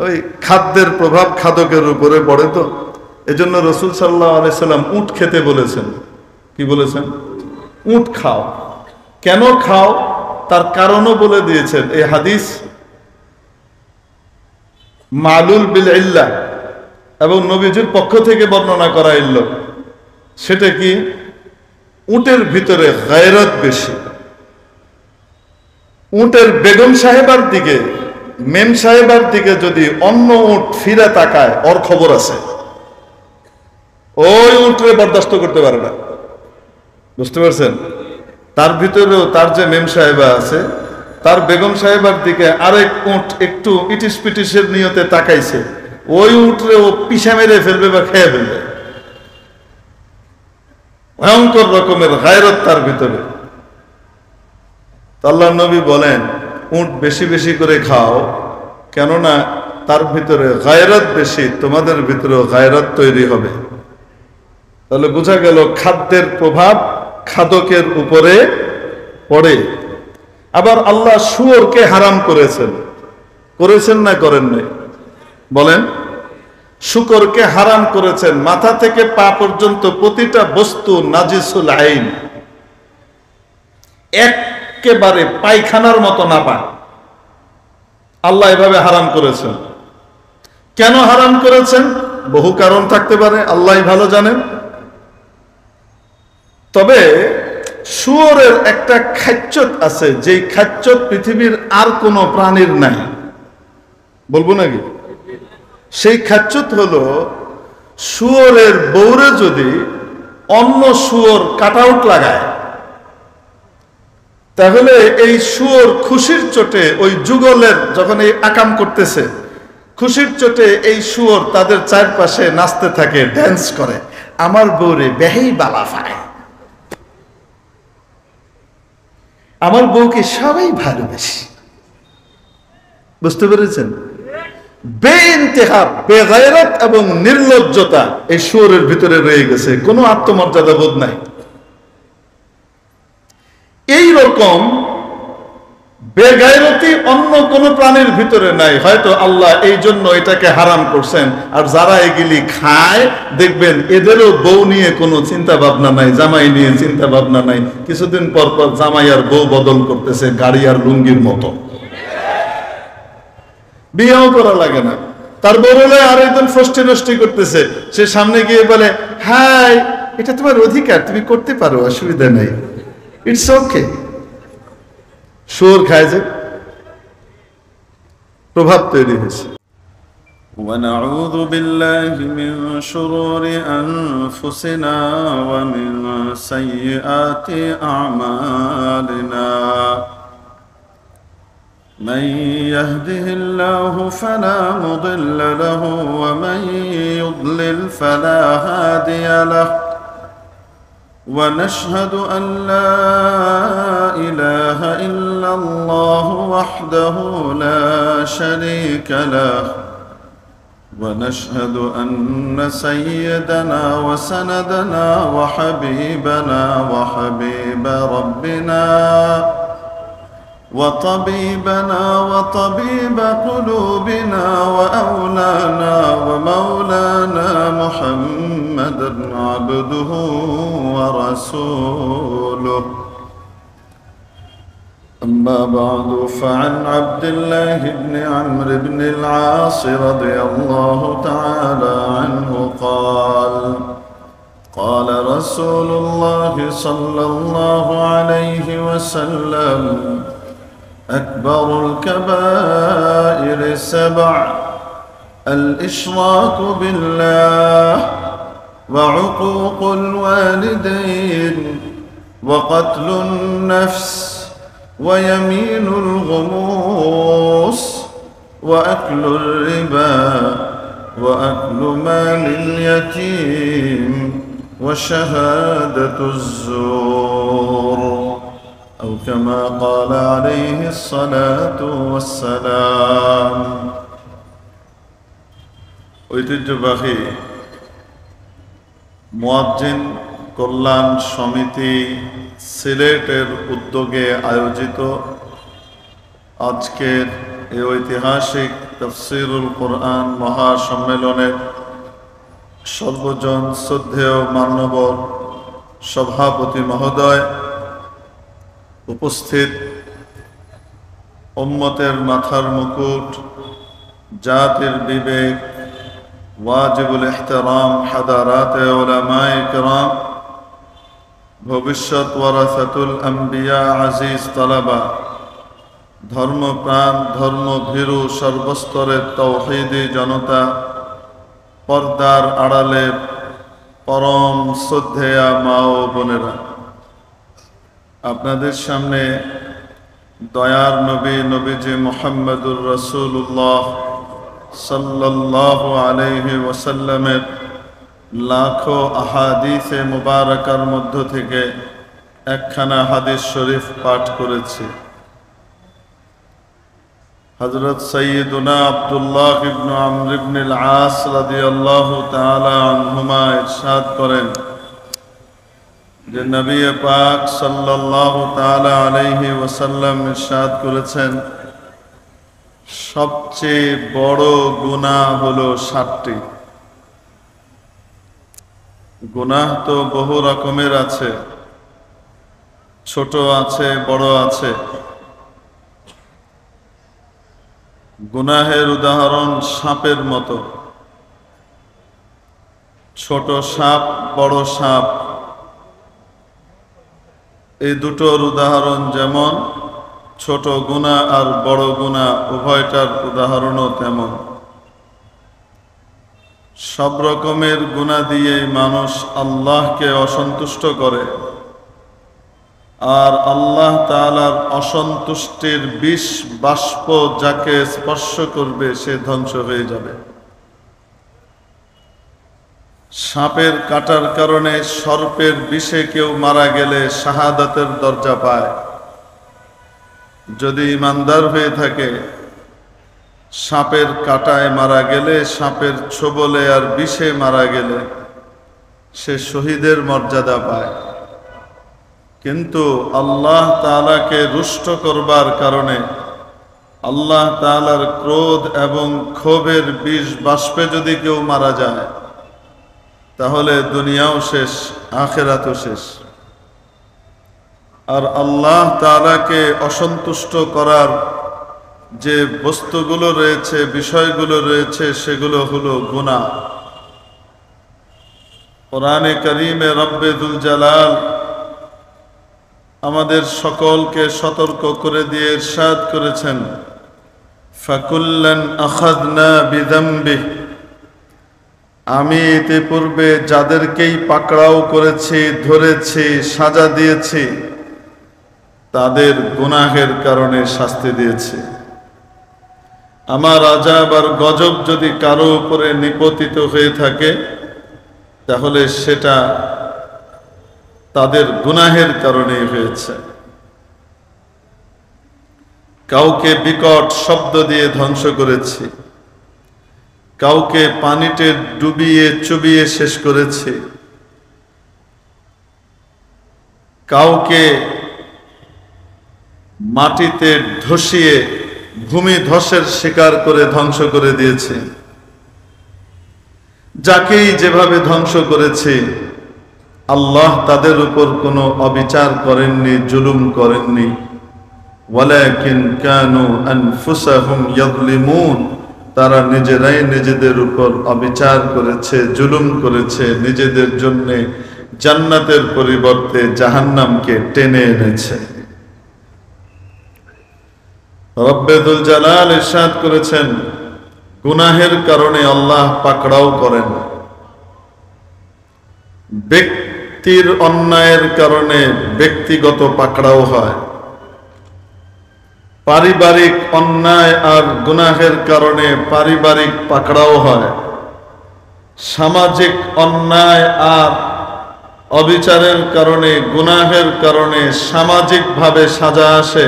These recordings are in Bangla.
ওই খাদ্যের প্রভাব খাদকের উপরে পড়ে, তো এজন্য রাসূল সাল্লাল্লাহু আলাইহি সাল্লাম উট খেতে বলেছেন। কি বলেছেন? উট খাও। কেন খাও তার কারণও বলে দিয়েছেন। এই হাদিস মালুল বিল ইল্লাহ এবং নবীজির পক্ষ থেকে বর্ণনা করা ইল্ল। সেটা কি? উটের ভিতরে গায়রত বেশি। উটের বেগম সাহেবার দিকে, মেম সাহেবার দিকে যদি অন্য উট ফিরে তাকায়, ওর খবর আছে, ওই উটরে বরদাস্ত করতে পারে না। বুঝতে পারছেন? তার ভিতরেও তার যে মেম সাহেবা আছে, তার বেগম সাহেবার দিকে আরেক উট একটু ইটিস পিটিসের নিয়তে তাকাইছে, ওই উটরে ও পিছা মেরে ফেলবে বা খেয়ে ফেলবে। ভয়ঙ্কর রকমের গায়রত তার ভিতরে। আল্লাহর নবী বলেন উট বেশি বেশি করে খাও, কেননা তার ভিতরে গায়রত বেশি, তোমাদের ভিতরেও গায়রত তৈরি হবে। তাহলে বোঝা গেল খাদ্যের প্রভাব খাদকের উপরে পড়ে। আবার আল্লাহ শুয়োরকে হারাম করেছেন। করেছেন না করেন নাই? বলেন। শুকরকে হারাম করেছেন। মাথা থেকে পা পর্যন্ত প্রতিটা বস্তু নাজিসুল আইন, একেবারে পায়খানার মতো নাপাক। আল্লাহ এভাবে হারাম করেছেন। কেন হারাম করেছেন? বহু কারণ থাকতে পারে, আল্লাহ ভালো জানেন। তবে শুয়োরের একটা খাচ্চত আছে, যেই খাচ্চত পৃথিবীর আর কোনো প্রাণীর নাই। বলবো নাকি? সেই খাচ্চত হলো, শুয়োরের বউরে যদি অন্য শুয়োর কাটআউট লাগায়, তাহলে এই শুয়োর খুশির চোটে, ওই যুগলের যখন এই আকাম করতেছে, খুশির চোটে এই শুয়োর তাদের চারপাশে নাচতে থাকে, ড্যান্স করে, আমার বউরে বেহেই বালা পায়, আমার বউকে সবাই ভালোবাসি। বুঝতে পেরেছেন? বেইন্তেহা বেগায়রত এবং নির্লজ্জতা এই শুয়োরের ভিতরে রয়ে গেছে, কোনো আত্মমর্যাদা বোধ নাই। এই রকম বেগায়রতি অন্য কোন প্রাণীর ভিতরে নাই। হয়তো আল্লাহ এই জন্য এটাকে হারাম করছেন। আর যারা এগুলি খায় দেখবেন এদেরও বউ নিয়ে কোনো চিন্তা ভাবনা নাই, জামাই নিয়ে চিন্তা ভাবনা নাই। কিছুদিন পর পর জামাই আর বউ বদল করতেছে, গাড়ি আর লুঙ্গির মতো। বিয়েও করা লাগে না, তার বউলে আর একজন ফষ্টি নষ্টি করতেছে, সে সামনে গিয়ে বলে, হাই, এটা তোমার অধিকার, তুমি করতে পারো, অসুবিধা নেই, ইটস ওকে। শুয়োর খায় যে প্রভাব তৈরি হয়েছে। ونعوذ بالله من شرور أنفسنا ومن سيئات أعمالنا من يهده الله فلا مضل له ومن يضلل فلا هادي له ونشهد أن لا إله إلا الله وحده لا شريك له ونشهد أن سيدنا وسندنا وحبيبنا وحبيب ربنا وطبيبنا وطبيب قلوبنا وأولانا ومولانا محمدا عبده ورسوله أما بعد فعن عبد الله بن عمرو بن العاص رضي الله تعالى عنه قال قال رسول الله صلى الله عليه وسلم أكبر الكبائر 7 الإشراك بالله وعقوق الوالدين وقتل النفس ويمين الغموس وأكل الربا وأكل مال اليتيم وشهادة الزور أو كما قال عليه الصلاة والسلام ঐতিহ্যবাহী মুয়াজ্জিন কল্যাণ সমিতি সিলেটের উদ্যোগে আয়োজিত আজকের এই ঐতিহাসিক তাফসীরুল কোরআন মহাসম্মেলনের সর্বজন শ্রদ্ধেয় মান্যবর সভাপতি মহোদয়, উপস্থিত উম্মতের মাথার মুকুট, জাতির বিবেক, ওয়াজিবুল ইহতিরাম হাদারাতে উলামায়ে কিরাম, ভবিষ্যৎ ওয়ারাসাতুল আম্বিয়া, আজিজ তালাবা, ধর্মপ্রাণ ধর্মভীরু সর্বস্তরের তাওহীদি জনতা, পর্দার আড়ালে পরম শ্রদ্ধেয়া মা ও বোনেরা, আপনাদের সামনে দয়ার নবী নবীজি মুহাম্মদুর রাসূলুল্লাহ সাল্লাল্লাহু আলাইহি ওয়াসাল্লামের লাখো আহাদিসে মুবারাকার মধ্য থেকে একখানা হাদিস শরীফ পাঠ করেছি। হযরত সাইয়্যিদুনা আব্দুল্লাহ ইবনে আমর ইবনে আল-আস রাদিয়াল্লাহু তাআলা আনহুমা ইরশাদ করেন যে নবী পাক সাল্লাল্লাহু তাআলা আলাইহি ওয়াসাল্লাম ইরশাদ করেছেন, সবচেয়ে বড় গুনাহ হলো 7টি। গুনাহ তো বহু রকমের আছে, ছোট আছে, বড় আছে। গুনাহের উদাহরণ সাপের মতো, ছোট সাপ, বড় সাপ, এই দুটোর উদাহরণ যেমন, ছোট গুনাহ আর বড় গুনাহ উভয়টার উদাহরণও তেমন। সব রকমের গুনাহ দিয়েই মানুষ আল্লাহকে অসন্তুষ্ট করে, আর আল্লাহ তাআলার অসন্তুষ্টির বিষ বাষ্প যাকে স্পর্শ করবে সে ধ্বংস হয়ে যাবে। সাপের কাটার কারণে, সর্পের বিষে কেউ মারা গেলে শাহাদাতের দরজা পায়। যদি ইমানদার হয়ে থাকে, সাপের কাটায় মারা গেলে, সাপের ছোবলে আর বিষে মারা গেলে সে শহীদের মর্যাদা পায়। কিন্তু আল্লাহ তাআলাকে রুষ্ট করবার কারণে, আল্লাহ তাআলার ক্রোধ এবং ক্ষোভের বিষ বাষ্পে যদি কেউ মারা যায়, তাহলে দুনিয়াও শেষ, আখিরাতও শেষ। আর আল্লাহ তাআলাকে অসন্তুষ্ট করার যে বস্তুগুলো রয়েছে, বিষয়গুলো রয়েছে, সেগুলো হলো গুনাহ। কোরআনে কারীমে রব্বে দুল জালাল আমাদের সকলকে সতর্ক করে দিয়ে ইরশাদ করেছেন, ফাকুল্লান আখাযনা বিযামবিহি, আমি ইতিপূর্বে যাদেরকেই পাকড়াও করেছি, ধরেছি, সাজা দিয়েছি, তাদের গুনাহের কারণে শাস্তি দিয়েছি। আমার আযাব আর গজব যদি কারো উপরে নিপতিত হয়ে থাকে, তাহলে সেটা তাদের গুনাহের কারণেই হয়েছে। কাউকে বিকট শব্দ দিয়ে ধ্বংস করেছি, কাউকে পানিতে ডুবিয়ে চুবিয়ে শেষ করেছি, কাউকে মাটিতে ধসিয়ে ভূমি ধসের শিকার করে ধ্বংস করে দিয়েছি। যাকেই যেভাবে ধ্বংস করেছি, আল্লাহ তাদের উপর কোনো অবিচার করেননি, জুলুম করেননি। ওয়ালাকিন কানু আনফুসাহুম ইয়াযলিমুন, তারা নিজেরাই নিজেদের উপর অবিচার করেছে, জুলুম করেছে, নিজেদের জন্য জান্নাতের পরিবর্তে জাহান্নামকে টেনে এনেছে। রব্বে দুল জালাল ইরশাদ করেছেন, গুনাহের কারণে আল্লাহ পাকড়াও করেন। ব্যক্তির অন্যায়ের কারণে ব্যক্তিগত পাকড়াও হয়, পারিবারিক অন্যায় আর গুনাহের কারণে পারিবারিক পাকড়াও হয়, সামাজিক অন্যায় আর অবিচারের কারণে, গুনাহের কারণে সামাজিকভাবে সাজা আসে,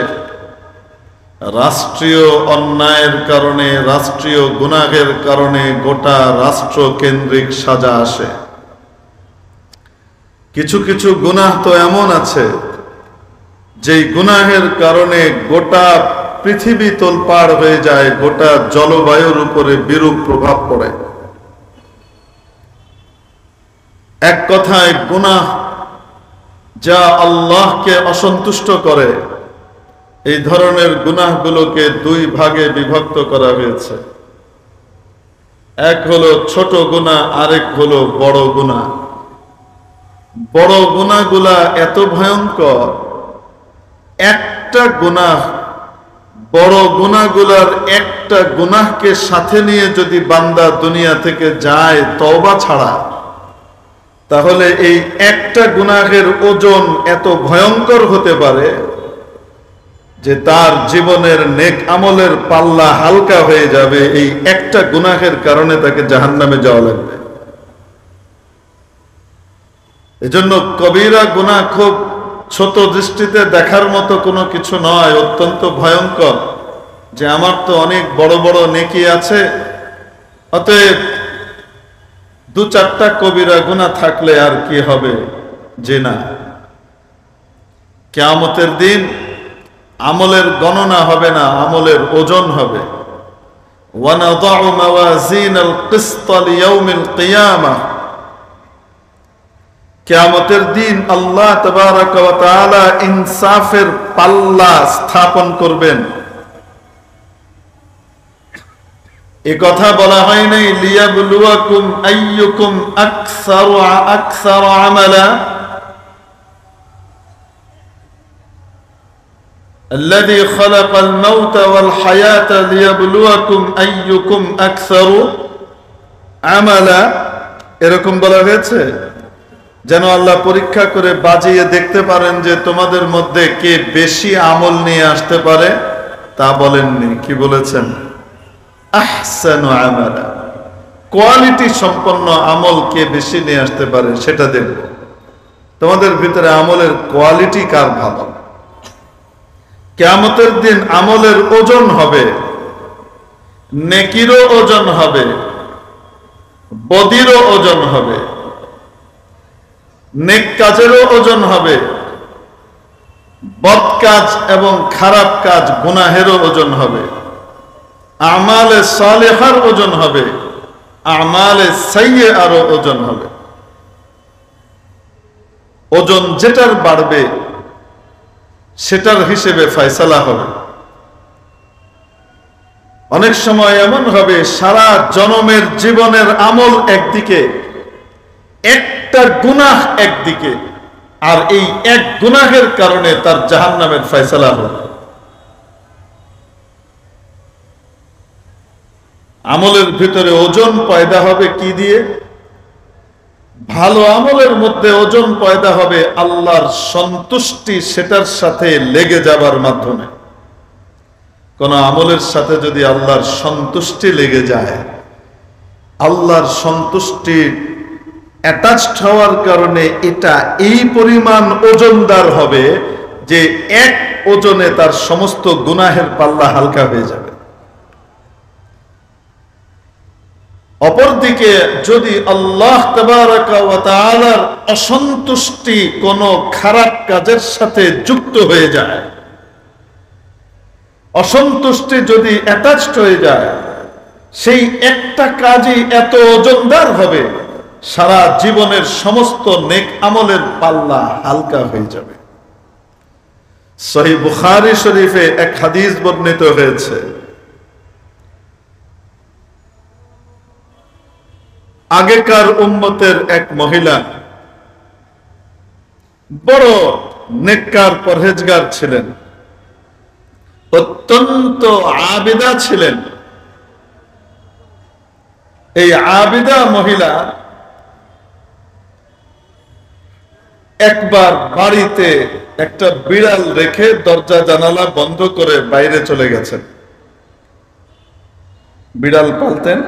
রাষ্ট্রীয় অন্যায়ের কারণে, রাষ্ট্রীয় গুনাহের কারণে গোটা রাষ্ট্র কেন্দ্রিক সাজা আসে। কিছু কিছু গুনাহ তো এমন আছে যেই গুনাহের কারণে গোটা পৃথিবী তোলপাড় হয়ে যায়, গোটা জলবায়ুর উপরে বিরূপ প্রভাব পড়ে। এক কথায় গুনাহ যা আল্লাহকে অসন্তুষ্ট করে, এই ধরনের গুনাহগুলোকে দুই ভাগে বিভক্ত করা হয়েছে। এক হলো ছোট গুনাহ, আরেক হলো বড় গুনাহ। বড় গুনাহগুলা এত ভয়ঙ্কর, একটা গুনাহ, বড় গুনাহগুলার একটা গুনাহকে সাথে নিয়ে যদি বান্দা দুনিয়া থেকে যায় তওবা ছাড়া, তাহলে এই একটা গুনাহের ওজন এত ভয়ঙ্কর হতে পারে যে তার জীবনের নেক আমলের পাল্লা হালকা হয়ে যাবে। এই একটা গুনাহের কারণে তাকে জাহান্নামে যাওয়া লাগবে। এজন্য কবিরা গুনাহ খুব ছোট দৃষ্টিতে দেখার মতো কোনো কিছু নয়, অত্যন্ত ভয়ঙ্কর। যে আমার তো অনেক বড় বড় নেকি আছে, অতএব দু চারটা কবিরা গুনাহ থাকলে আর কি হবে, যে না, কিয়ামতের দিন আমলের গণনা হবে না, আমলের ওজন হবে। ওয়ানাদাউ মাওয়াজিনাল কিসত লিয়াউমিল কিয়ামাহ, কিয়ামতের দিন আল্লাহ তাবারাক ওয়া তাআলা ইনসাফের পাল্লা স্থাপন করবেন। এ কথা বলা হয় নাই লিয়াবলুয়াকুম আইয়ুকুম আকসারু আমালা, الذي خلق الموت والحياة ليبلوكم أيكم أكثر عملا, এরকম বলা হয়েছে যেন আল্লাহ পরীক্ষা করে বাজিয়ে দেখতে পারেন যে তোমাদের মধ্যে কে বেশি আমল নিয়ে আসতে পারে। তা বলেননি, কি বলেছেন? আহসানু আমালা, কোয়ালিটি সম্পন্ন আমল কে বেশি নিয়ে আসতে পারে সেটা দেখব। তোমাদের ভিতরে আমলের কোয়ালিটি কার ভালো। কিয়ামতের দিন আমলের ওজন হবে, নেকিরও ওজন হবে, বদিরও ওজন হবে, নেক কাজেরও ওজন হবে, বদ কাজ এবং খারাপ কাজ গুনাহেরও ওজন হবে, আমালে সালেহার ওজন হবে, আমালে সাইয়্যারও ওজন হবে। ওজন যেটার বাড়বে সেটার হিসেবে ফয়সালা হবে। অনেক সময় এমন হবে সারা জনমের জীবনের আমল একদিকে, একটা গুনাহ একদিকে, আর এই এক গুনাহের কারণে তার জাহান্নামের ফয়সালা হবে। আমলের ভিতরে ওজন পয়দা হবে কি দিয়ে? ভালো আমলের মধ্যে ওজন পয়দা হবে আল্লাহর সন্তুষ্টি সেটার সাথে লেগে যাবার মাধ্যমে। কোন আমলের সাথে যদি আল্লাহর সন্তুষ্টি লেগে যায়, আল্লাহর সন্তুষ্টি অ্যাটাচড হওয়ার কারণে এটা এই পরিমাণ ওজনদার হবে যে এক ওজনে তার সমস্ত গুনাহের পাল্লা হালকা হয়ে যাবে। অপরদিকে যদি আল্লাহ তাবারাকা ওয়া তাআলার অসন্তুষ্টি কোনো খারাপ কাজের সাথে যুক্ত হয়ে যায়, অসন্তুষ্টি যদি অ্যাটাচড হয়ে যায়, সেই একটা কাজই এত ওজনদার হবে সারা জীবনের সমস্ত নেক আমলের পাল্লা হালকা হয়ে যাবে। সহিহ বুখারী শরীফে এক হাদিস বর্ণিত হয়েছে, আগেকার উম্মতের এক মহিলা বড় নেককার পরহেজগার ছিলেন, অত্যন্ত আবিদা ছিলেন। এই আবিদা মহিলা একবার বাড়িতে একটা বিড়াল রেখে দরজা জানালা বন্ধ করে বাইরে চলে গেছেন। বিড়াল পালতেন,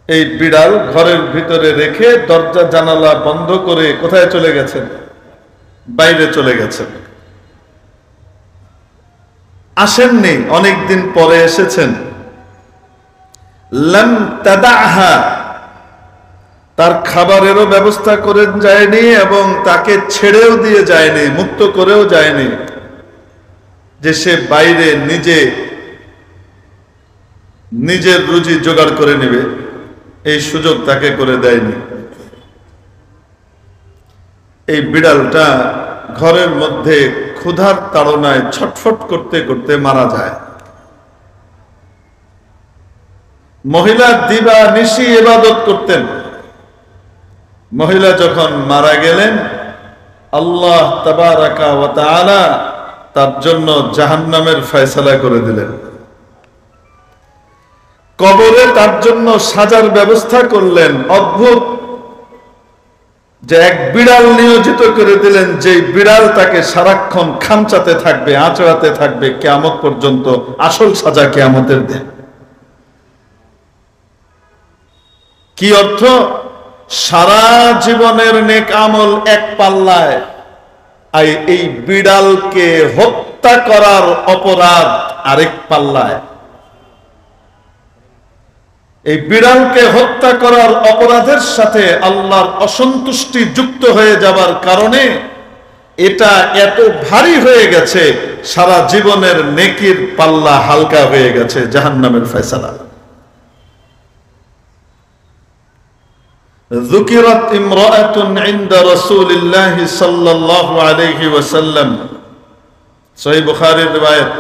এই বিড়াল ঘরের ভিতরে রেখে দরজা জানালা বন্ধ করে কোথায় চলে গেছেন? বাইরে চলে গেছেন। আসেননি, অনেকদিন পরে এসেছেন। লাম তাদাহা, তার খাবারেরও ব্যবস্থা করে যায়নি এবং তাকে ছেড়েও দিয়ে যায়নি, মুক্ত করেও যায়নি। যে সে বাইরে নিজের রুজি জোগাড় করে নেবে, এই সুযোগ তাকে করে দেয়নি। এই বিড়ালটা ঘরের মধ্যে ক্ষুধার তাড়নায় ছটফট করতে করতে মারা যায়। মহিলা দিবা নিশি ইবাদত করতেন। মহিলা যখন মারা গেলেন, আল্লাহ তাবারাকা ওয়া তাআলা তার জন্য জাহান্নামের ফয়সালা করে দিলেন। কবরে তার জন্য সাজার ব্যবস্থা করলেন। অদ্ভুত যে এক বিড়াল নিয়োজিত করে দিলেন, যে বিড়াল তাকে সারাক্ষণ খামচাতে থাকবে, আঁচড়াতে থাকবে কিয়ামত পর্যন্ত। আসল সাজা কিয়ামতের দিন। কি অর্থ? সারা জীবনের নেক আমল এক পাল্লায়, আর এই বিড়ালকে হত্যা করার অপরাধ আরেক পাল্লায়। এই বিড়ালকে হত্যা করার অপরাধের সাথে আল্লাহর অসন্তুষ্টি যুক্ত হয়ে যাবার কারণে এটা এত ভারী হয়ে গেছে, সারা জীবনের নেকির পাল্লা হালকা হয়ে গেছে জাহান্নামের ফয়সালা। যুকিরাত ইমরাআতুন ইনদা রাসূলিল্লাহি সাল্লাল্লাহু আলাইহি ওয়াসাল্লাম, সহিহ বুখারীর riwayat।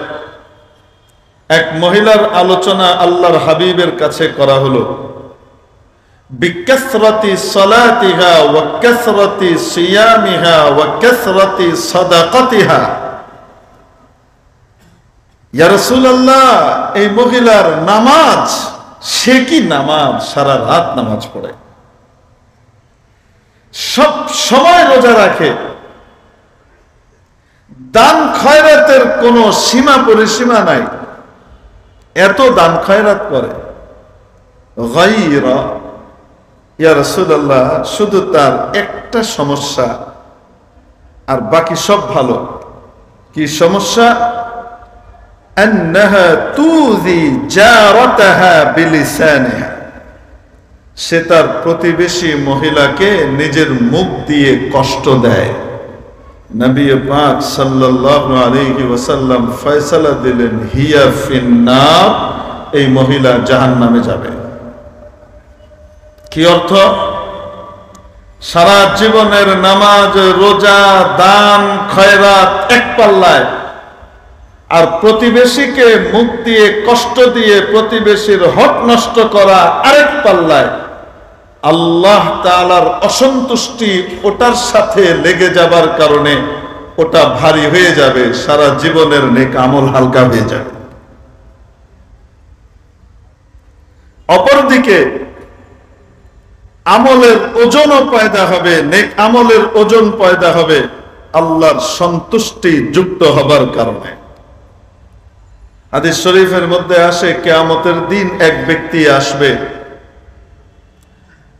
এক মহিলার আলোচনা আল্লাহর হাবিবের কাছে করা হলো। বিকাসরাতি সালাতিহা ওয়া কাসরাতি সিয়ামিহা ওয়া কাসরাতি সাদাকাতিহা। ইয়া রাসূলুল্লাহ, এই মহিলার নামাজ, সে কি নামাজ! সারা রাত নামাজ পড়ে, সব সময় রোজা রাখে, দান খয়রাতের কোনো সীমা পরিসীমা নাই, এত দান খয়রাত করে। গায়রা, ইয়া রাসূলুল্লাহ, শুধু তার একটা সমস্যা, আর বাকি সব ভালো। কি সমস্যা? আন্নাহা তুযি জারাতাহা বিলিসানিহা। সে তার প্রতিবেশী মহিলাকে নিজের মুখ দিয়ে কষ্ট দেয়। নবী পাক সাল্লাল্লাহু আলাইহি ওয়াসাল্লাম ফয়সালা দিলেন, হিয়া ফিন্নার, এই মহিলা জাহান্নামে যাবে। কি অর্থ? সারা জীবনের নামাজ, রোজা, দান, খয়রাত এক পাল্লায়, আর প্রতিবেশীকে মুখ দিয়ে কষ্ট দিয়ে প্রতিবেশীর হক নষ্ট করা আরেক পাল্লায়। আল্লাহ তাআলার অসন্তুষ্টি ওটার সাথে লেগে যাবার কারণে ওটা ভারী হয়ে যাবে, সারা জীবনের নেক আমল হালকা হয়ে যাবে। অপরদিকে আমলের ওজনও পয়দা হবে, নেক আমলের ওজন পয়দা হবে আল্লাহর সন্তুষ্টি যুক্ত হবার কারণে। হাদিস শরীফের মধ্যে আসে, কিয়ামতের দিন এক ব্যক্তি আসবে,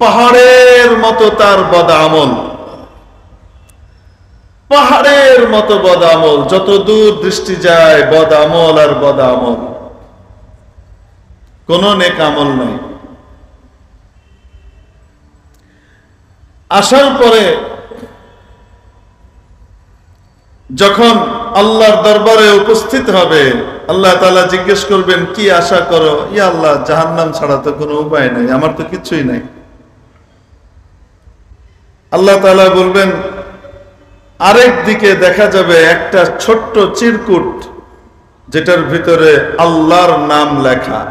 পাহাড়ের মতো তার বদ আমল, পাহাড়ের মতো বদ আমল, যত দূর দৃষ্টি যায় বদ আমল আর বদ আমল, কোন নেক আমল নাই। আসার পরে যখন আল্লাহর দরবারে উপস্থিত হবে, আল্লাহ তাআলা জিজ্ঞেস করবেন, কি আশা করো? ইয়া আল্লাহ, জাহান্নাম ছাড়া তো কোনো উপায় নাই, আমার তো কিছুই নাই। আল্লাহ তাআলা বলবেন, আরেক দিকে দেখা যাবে একটা ছোট্ট চিরকুট, যেটার ভিতরে আল্লাহর নাম লেখা,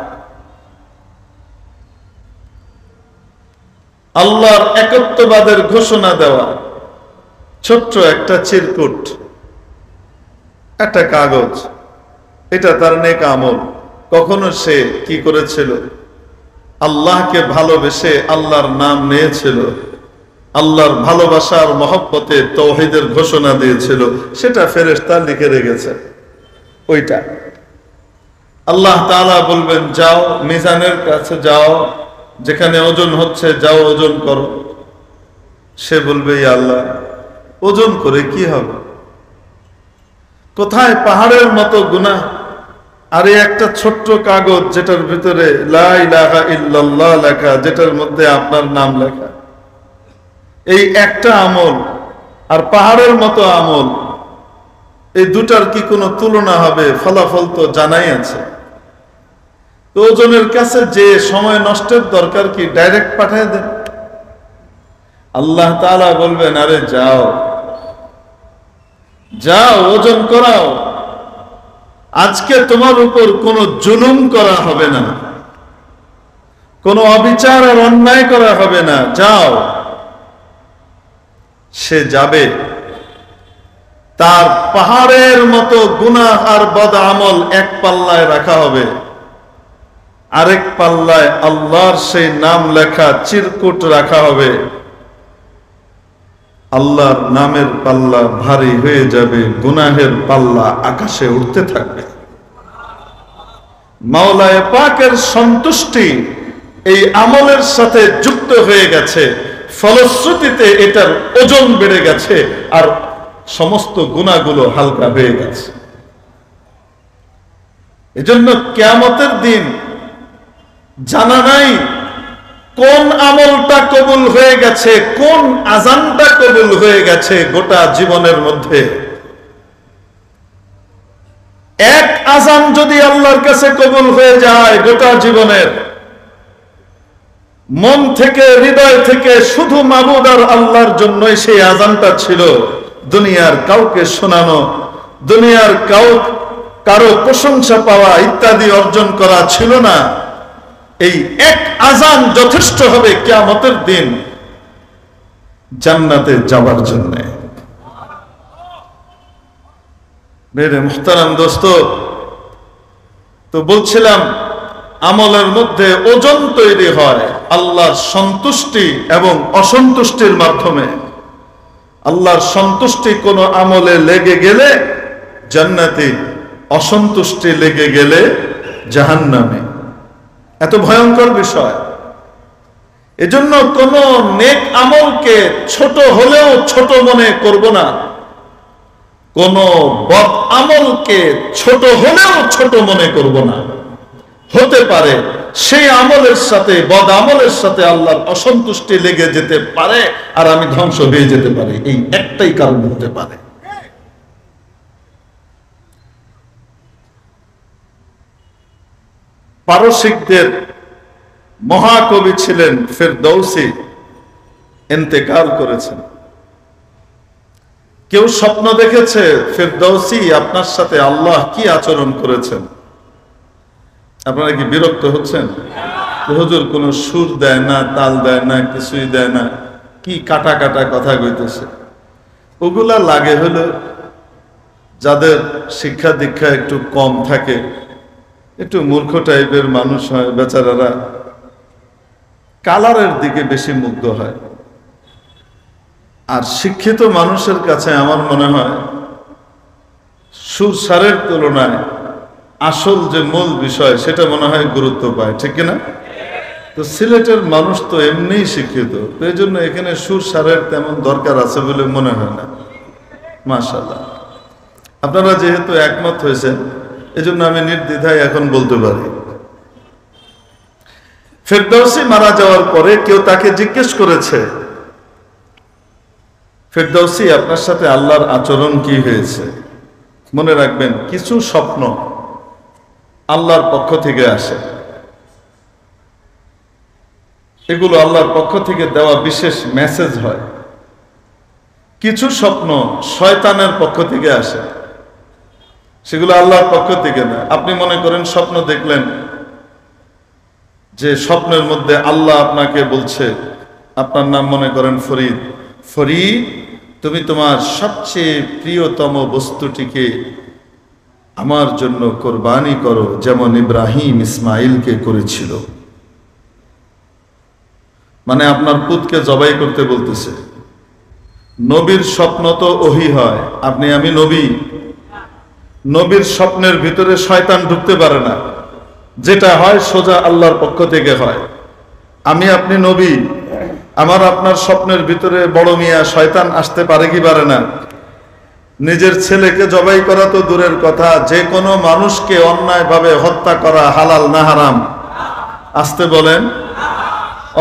আল্লাহর একত্ববাদের ঘোষণা দেওয়া, ছোট্ট একটা চিরকুট, একটা কাগজ। এটা তার নেক আমল। কখনো সে কি করেছিল? আল্লাহকে ভালোবেসে আল্লাহর নাম নিয়েছিল, আল্লাহর ভালোবাসার মহব্বতে তাওহীদের ঘোষণা দিয়েছিল, সেটা ফেরেশতা লিখে রেখেছে। ওইটা আল্লাহ তাআলা বলবেন, যাও মিজানের কাছে যাও, যেখানে ওজন হচ্ছে যাও ওজন করো। সে বলবে, ইয়া আল্লাহ, ওজন করে কি হবে? কোথায় পাহাড়ের মতো গুনাহ, আর একটা ছোট্ট কাগজ যেটার ভিতরে লা ইলাহা ইল্লাল্লাহ লেখা, যেটার মধ্যে আপনার নাম লেখা। এই একটা আমল আর পাহাড়ের মতো আমল, এই দুটার কি কোনো তুলনা হবে? ফলাফল তো জানাই আছে। তো ওজনের কাছে যে সময় নষ্টের দরকার কি, ডাইরেক্ট পাঠিয়ে দেন। আল্লাহ তাআলা বলবেন, আরে যাও যাও ওজন করাও, আজকে তোমার উপর কোনো জুলুম করা হবে না, কোনো অবিচার আর অন্যায় করা হবে না, যাও। সে যাবে, তার পাহাড়ের মতো গুনাহ আর বদ আমল এক পাল্লায় রাখা হবে, আরেক পাল্লায় আল্লাহর সেই নাম লেখা চিরকুট রাখা হবে। আল্লাহর নামের পাল্লা ভারী হয়ে যাবে, গুনাহের পাল্লা আকাশে উঠতে থাকবে। মাওলায়ে পাকের সন্তুষ্টি এই আমলের সাথে যুক্ত হয়ে গেছে, ফলশ্রুতিতে এটার ওজন বেড়ে গেছে আর সমস্ত গুনাহগুলো হালকা হয়ে গেছে। এজন্য কিয়ামতের দিন জানা নাই কোন আমলটা কবুল হয়ে গেছে, কোন আযানটা কবুল হয়ে গেছে। গোটা জীবনের মধ্যে এক আযান যদি আল্লাহর কাছে কবুল হয়ে যায়, গোটা জীবনের মন থেকে হৃদয় থেকে শুধু মাবুদ আর আল্লাহর জন্যই সেই আযানটা ছিল, দুনিয়ার কাউকে শোনানো, দুনিয়ার কারো প্রশংসা পাওয়া ইত্যাদি অর্জন করা ছিল না। এই এক আযান যথেষ্ট হবে কিয়ামতের দিন জান্নাতে যাওয়ার জন্য। মেরে মুহতারাম দোস্ত, তো বলছিলাম আমলের মধ্যে ওজন তৈরি হয় আল্লাহর সন্তুষ্টি এবং অসন্তুষ্টির মাধ্যমে। আল্লাহর সন্তুষ্টি কোন আমলে লেগে গেলে জান্নাতে, অসন্তুষ্টি লেগে গেলে জাহান্নামে। এত ভয়ঙ্কর বিষয়। এজন্য কোন নেক আমলকে ছোট হলেও ছোট মনে করব না, কোন বদ আমলকে ছোট হলেও ছোট মনে করব না। হতে পারে সেই আমলের সাথে, বদ আমলের সাথে আল্লাহর অসন্তুষ্টি লেগে যেতে পারে আর আমি ধ্বংস হয়ে যেতে পারি, এই একটাই কারণ হতে পারে। পারসিকদের মহাকবি ছিলেন ফেরদৌসী, ইন্তেকাল করেছেন। কেউ স্বপ্ন দেখেছে ফেরদৌসী আপনার সাথে আল্লাহ কি আচরণ করেছেন? আপনারা কি বিরক্ত হচ্ছেন? হুজুর কোনো সুর দেয় না, তাল দেয় না, কিছুই দেয় না, কি কাটা কাটা কথা কইতেছে। ওগুলা লাগে হলো যাদের শিক্ষা দীক্ষা একটু কম থাকে, একটু মূর্খ টাইপের মানুষ হয়, বেচারারা কালারের দিকে বেশি মুগ্ধ হয়। আর শিক্ষিত মানুষের কাছে আমার মনে হয় সুর সারের তুলনায় আসল যে মূল বিষয় সেটা মনে হয় গুরুত্ব পায়, ঠিক কিনা? তো সিলেটের মানুষ তো এমনিই শিক্ষিত, তো এই জন্য এখানে সুর সারের তেমন দরকার আছে বলে মনে হয় না। মাশাআল্লাহ, আপনারা যেহেতু একমত হয়েছেন এজন্য আমি নির্দ্বিধায় এখন বলতে পারি। ফেরদৌসী মারা যাওয়ার পরে কেউ তাকে জিজ্ঞেস করেছে, ফেরদৌসী আপনার সাথে আল্লাহর আচরণ কি হয়েছে? মনে রাখবেন, কিছু স্বপ্ন আল্লাহর পক্ষ থেকে আসে, এগুলো আল্লাহর পক্ষ থেকে দেওয়া বিশেষ মেসেজ হয়। কিছু স্বপ্ন শয়তানের পক্ষ থেকে আসে, সেগুলো আল্লাহর পক্ষ থেকে না। আপনি মনে করেন স্বপ্ন দেখলেন যে স্বপ্নের মধ্যে আল্লাহ আপনাকে বলছে, আপনার নাম মনে করেন ফরিদ, ফরিদ তুমি তোমার সবচেয়ে প্রিয়তম বস্তুটিকে আমার জন্য কোরবানি করো, যেমন ইব্রাহিম ইসমাইলকে করেছিল। মানে আপনার পুতকে জবাই করতে বলতেছে। নবীর স্বপ্ন তো ওহী হয়, আপনি আমি নবী, নবীর স্বপ্নের ভিতরে শয়তান ঢুকতে পারে না, যেটা হয় সোজা আল্লাহর পক্ষ থেকে হয়। আমি আপনি নবী, আমার আপনার স্বপ্নের ভিতরে বড় মিয়া শয়তান আসতে পারে কি পারে না? নিজের ছেলেকে জবাই করা তো দূরের কথা, যে কোনো মানুষকে অন্যায়ভাবে হত্যা করা হালাল না হারাম? আসতে বলেন।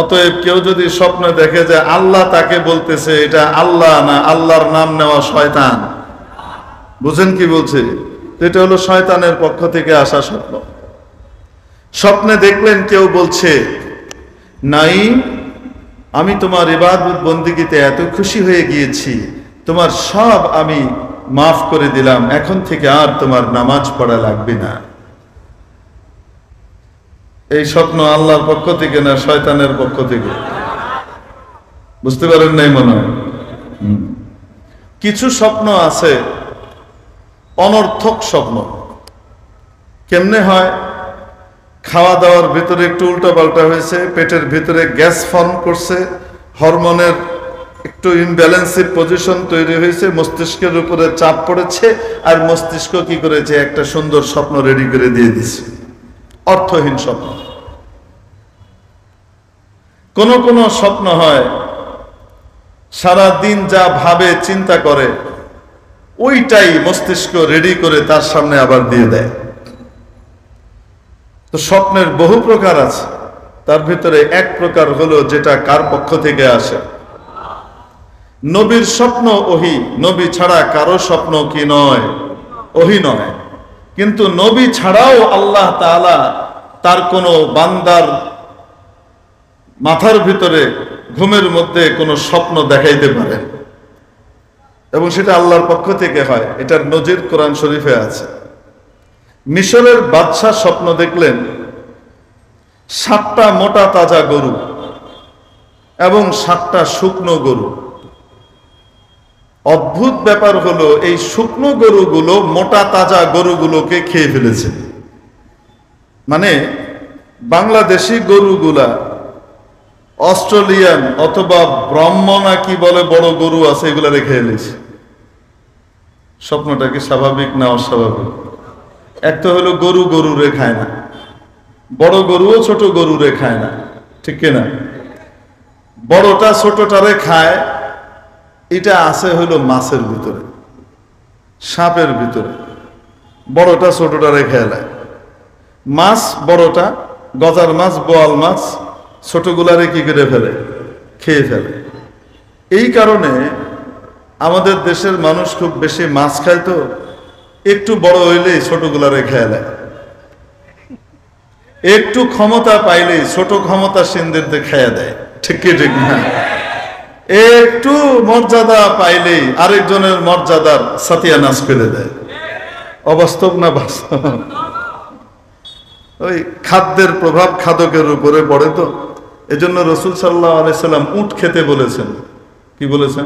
অতএব কেউ যদি স্বপ্নে দেখে যে আল্লাহ তাকে বলতেছে, এটা আল্লাহ না আল্লাহর নাম নেওয়া শয়তান, বুঝেন কি বলছে? এটা হলো শয়তানের পক্ষ থেকে আসা স্বপ্ন। স্বপ্নে দেখলেন কেউ বলছে, নাই আমি তোমার ইবাদত বন্দিগিতে এত খুশি হয়ে গিয়েছি, তোমার সব আমি মাফ করে দিলাম, এখন থেকে আর তোমার নামাজ পড়া লাগবে না। এই স্বপ্ন আল্লাহর পক্ষ থেকে না শয়তানের পক্ষ থেকে? বুঝতে পারেন নাই মনে হয়। কিছু স্বপ্ন আছে অনর্থক স্বপ্ন। কেমনে হয়? খাওয়া দাওয়ার ভিতরে একটু উল্টাপাল্টা হয়েছে, পেটের ভিতরে গ্যাস ফর্ম করছে, হরমোনের একটু ইমব্যালেন্সিভ পজিশন তৈরি হয়েছে, মস্তিষ্কের উপরে চাপ পড়েছে, আর মস্তিষ্ক কি করেছে? একটা সুন্দর স্বপ্ন রেডি করে দিয়ে দিছে। অর্থহীন স্বপ্ন। কোন কোন স্বপ্ন হয় সারা দিন যা ভাবে চিন্তা করে ওইটাই মস্তিষ্ক রেডি করে তার সামনে আবার দিয়ে দেয়। তো স্বপ্নের বহু প্রকার আছে, তার ভিতরে এক প্রকার হলো যেটা কার পক্ষ থেকে আসে? নবীর স্বপ্ন ওহী, নবী ছাড়া কারো স্বপ্ন কি নয়? ওহী নয়। কিন্তু নবী ছাড়াও আল্লাহ তাআলা তার কোনো বান্দার মাথার ভিতরে ঘুমের মধ্যে কোনো স্বপ্ন দেখাইতে পারেন, এবং সেটা আল্লাহর পক্ষ থেকে হয়। এটার নজির কোরআন শরীফে আছে। মিশরের বাদশাহ স্বপ্ন দেখলেন 7টা মোটা তাজা গরু এবং 7টা শুকনো গরু। অদ্ভুত ব্যাপার হলো এই শুকনো গরুগুলো মোটা তাজা গরুগুলোকে খেয়ে ফেলেছে। মানে বাংলাদেশি গরুগুলা অস্ট্রেলিয়ান অথবা ব্রাহ্মণা কি বলে বড় গরু আছে, এগুলা রেখে এলেছে। স্বপ্নটা কি স্বাভাবিক না অস্বাভাবিক? এক তো হলো গরু গরুরে খায় না, বড় গরুও ছোট গরুরে খায় না, ঠিক কিনা? বড়টা ছোটটারে খায়, এটা আছে হলো মাছের ভিতরে, সাপের ভিতরে। বড়টা ছোটটারে খেয়ে নেয়। মাছ বড়টা, গজার মাছ, বোয়াল মাছ ছোটগুলারে কি করে ফেলে? খেয়ে ফেলে। এই কারণে আমাদের দেশের মানুষ খুব বেশি মাছ খায়, তো একটু বড় হইলেই ছোটগুলারে খেয়ে নেয়। একটু ক্ষমতা পাইলেই ছোট ক্ষমতাসীনদের খেয়ে দেয়, ঠিক কি ঠিক না? একটু মর্যাদা পাইলেই আরেকজনের মর্যাদার সাতিয়ানাশ করে দেয়। অবাস্তব না বাস্তব? ওই খাদ্যের প্রভাব খাদকের উপরে পড়ে। তো এজন্য রাসূল সাল্লাল্লাহু আলাইহি সাল্লাম উট খেতে বলেছেন। কি বলেছেন?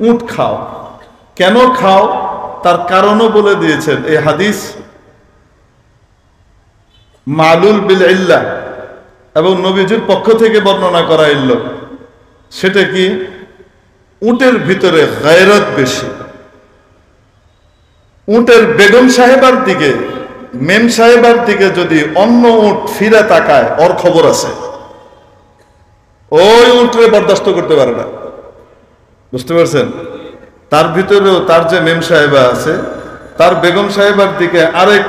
উট খাও। কেন খাও তার কারণও বলে দিয়েছেন। এই হাদিস মালুল বিল ইল্লাহ এবং নবীজির পক্ষ থেকে বর্ণনা করা ইল্ল। সেটা কি? উটের ভিতরে গায়রত বেশি। উটের বেগম সাহেবার দিকে, মেম সাহেবার দিকে যদি অন্য উট ফিরে তাকায়, ওর খবর আছে, ওই উটরে বরদাস্ত করতে পারে না। বুঝতে পারছেন? তার ভিতরেও তার যে মেম সাহেবা আছে, তার বেগম সাহেবার দিকে আরেক